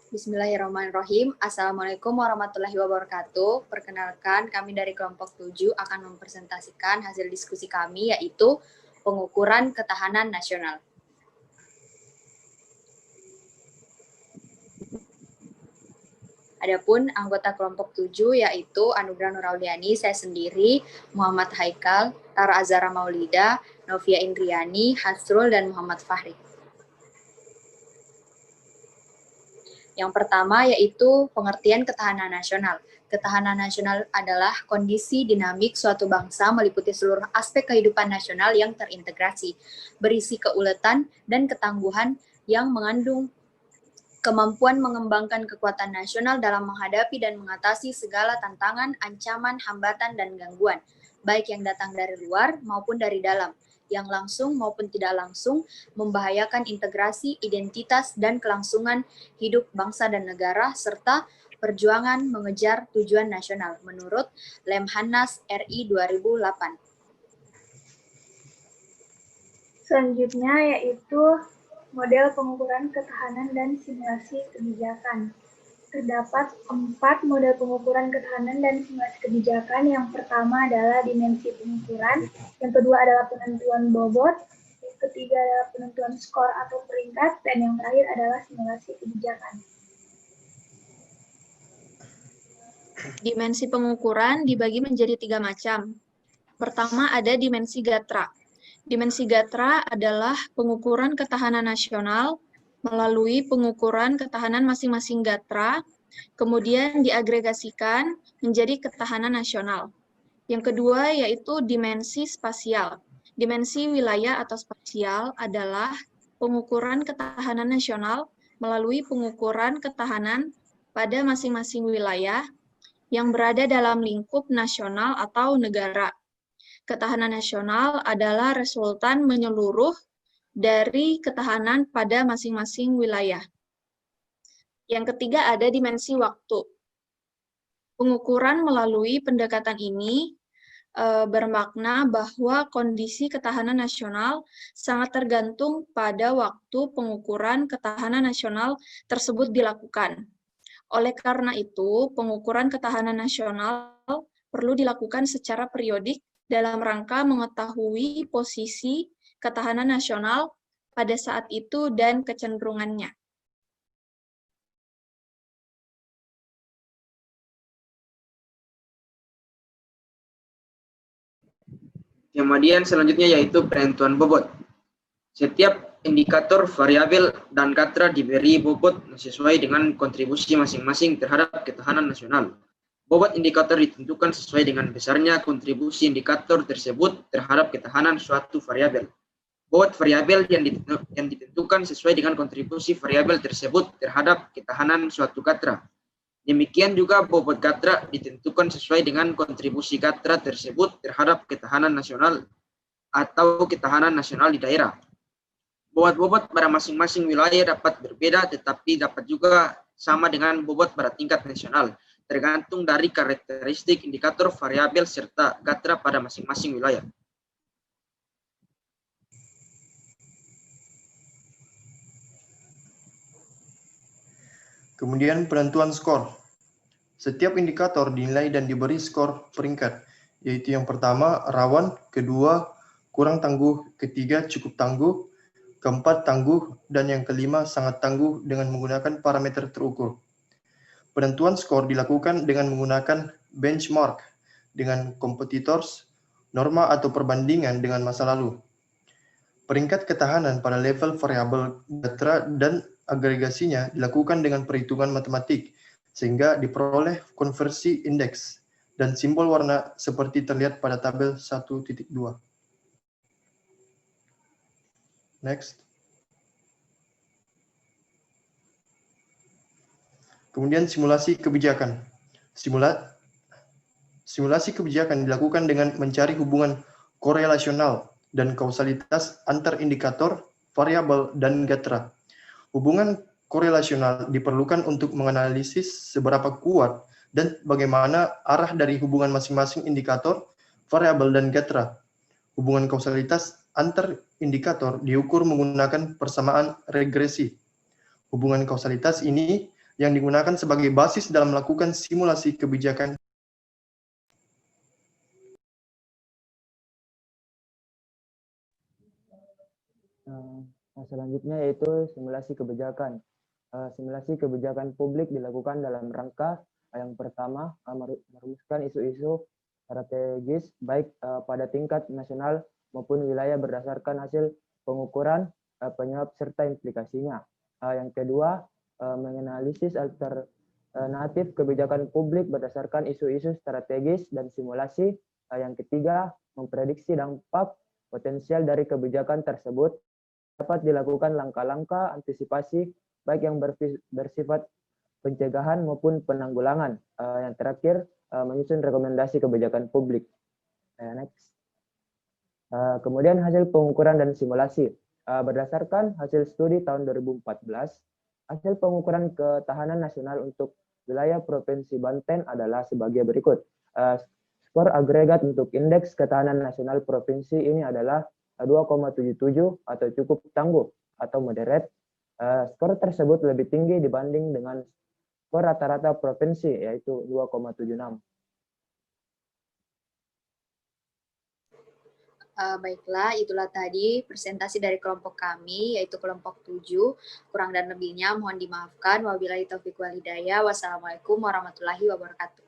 Bismillahirrahmanirrahim. Assalamualaikum warahmatullahi wabarakatuh. Perkenalkan, kami dari kelompok 7 akan mempresentasikan hasil diskusi kami, yaitu pengukuran ketahanan nasional. Adapun anggota kelompok 7 yaitu Anugrah Nurauliani, saya sendiri, Muhammad Haikal, Tara Azara Maulida, Novia Indriani, Hasrul, dan Muhammad Fahri. Yang pertama yaitu pengertian ketahanan nasional. Ketahanan nasional adalah kondisi dinamik suatu bangsa meliputi seluruh aspek kehidupan nasional yang terintegrasi, berisi keuletan dan ketangguhan yang mengandung kemampuan mengembangkan kekuatan nasional dalam menghadapi dan mengatasi segala tantangan, ancaman, hambatan, dan gangguan, baik yang datang dari luar maupun dari dalam, yang langsung maupun tidak langsung membahayakan integrasi, identitas, dan kelangsungan hidup bangsa dan negara, serta perjuangan mengejar tujuan nasional, menurut Lemhanas RI 2008. Selanjutnya yaitu model pengukuran ketahanan dan simulasi kebijakan. Terdapat 4 model pengukuran ketahanan dan simulasi kebijakan. Yang pertama adalah dimensi pengukuran, yang kedua adalah penentuan bobot, yang ketiga adalah penentuan skor atau peringkat, dan yang terakhir adalah simulasi kebijakan. Dimensi pengukuran dibagi menjadi 3 macam. Pertama ada dimensi gatra. Dimensi gatra adalah pengukuran ketahanan nasional melalui pengukuran ketahanan masing-masing gatra, kemudian diagregasikan menjadi ketahanan nasional. Yang kedua yaitu dimensi spasial. Dimensi wilayah atau spasial adalah pengukuran ketahanan nasional melalui pengukuran ketahanan pada masing-masing wilayah yang berada dalam lingkup nasional atau negara. Ketahanan nasional adalah resultan menyeluruh dari ketahanan pada masing-masing wilayah. Yang ketiga ada dimensi waktu. Pengukuran melalui pendekatan ini bermakna bahwa kondisi ketahanan nasional sangat tergantung pada waktu pengukuran ketahanan nasional tersebut dilakukan. Oleh karena itu, pengukuran ketahanan nasional perlu dilakukan secara periodik dalam rangka mengetahui posisi ketahanan nasional pada saat itu dan kecenderungannya. Kemudian selanjutnya yaitu penentuan bobot. Setiap indikator, variabel, dan gatra diberi bobot sesuai dengan kontribusi masing-masing terhadap ketahanan nasional. Bobot indikator ditentukan sesuai dengan besarnya kontribusi indikator tersebut terhadap ketahanan suatu variabel. Bobot variabel yang ditentukan sesuai dengan kontribusi variabel tersebut terhadap ketahanan suatu gatra. Demikian juga bobot gatra ditentukan sesuai dengan kontribusi gatra tersebut terhadap ketahanan nasional atau ketahanan nasional di daerah. Bobot-bobot pada masing-masing wilayah dapat berbeda, tetapi dapat juga sama dengan bobot pada tingkat nasional, tergantung dari karakteristik indikator, variabel, serta gatra pada masing-masing wilayah. Kemudian penentuan skor. Setiap indikator dinilai dan diberi skor peringkat, yaitu yang pertama rawan, kedua kurang tangguh, ketiga cukup tangguh, keempat tangguh, dan yang kelima sangat tangguh dengan menggunakan parameter terukur. Penentuan skor dilakukan dengan menggunakan benchmark dengan competitors, norma atau perbandingan dengan masa lalu. Peringkat ketahanan pada level variabel gatra dan agregasinya dilakukan dengan perhitungan matematik, sehingga diperoleh konversi indeks dan simbol warna seperti terlihat pada tabel 1.2. Next. Kemudian simulasi kebijakan. Simulasi kebijakan dilakukan dengan mencari hubungan korelasional dan kausalitas antar indikator, variabel, dan gatra. Hubungan korelasional diperlukan untuk menganalisis seberapa kuat dan bagaimana arah dari hubungan masing-masing indikator, variabel, dan gatra. Hubungan kausalitas antar indikator diukur menggunakan persamaan regresi. Hubungan kausalitas ini yang digunakan sebagai basis dalam melakukan simulasi kebijakan. Selanjutnya yaitu simulasi kebijakan. Simulasi kebijakan publik dilakukan dalam rangka yang pertama merumuskan isu-isu strategis baik pada tingkat nasional maupun wilayah berdasarkan hasil pengukuran penyebab serta implikasinya. Yang kedua, menganalisis alternatif kebijakan publik berdasarkan isu-isu strategis dan simulasi. Yang ketiga, memprediksi dampak potensial dari kebijakan tersebut. Dapat dilakukan langkah-langkah antisipasi baik yang bersifat pencegahan maupun penanggulangan. Yang terakhir, menyusun rekomendasi kebijakan publik. Next. Kemudian hasil pengukuran dan simulasi. Berdasarkan hasil studi tahun 2014, hasil pengukuran ketahanan nasional untuk wilayah Provinsi Banten adalah sebagai berikut. Skor agregat untuk indeks ketahanan nasional provinsi ini adalah 2,77 atau cukup tangguh atau moderate. Skor tersebut lebih tinggi dibanding dengan skor rata-rata provinsi yaitu 2,76. Baiklah, itulah tadi presentasi dari kelompok kami, yaitu kelompok 7. Kurang dan lebihnya mohon dimaafkan. Wabillahi taufiq wal hidayah. Wassalamualaikum warahmatullahi wabarakatuh.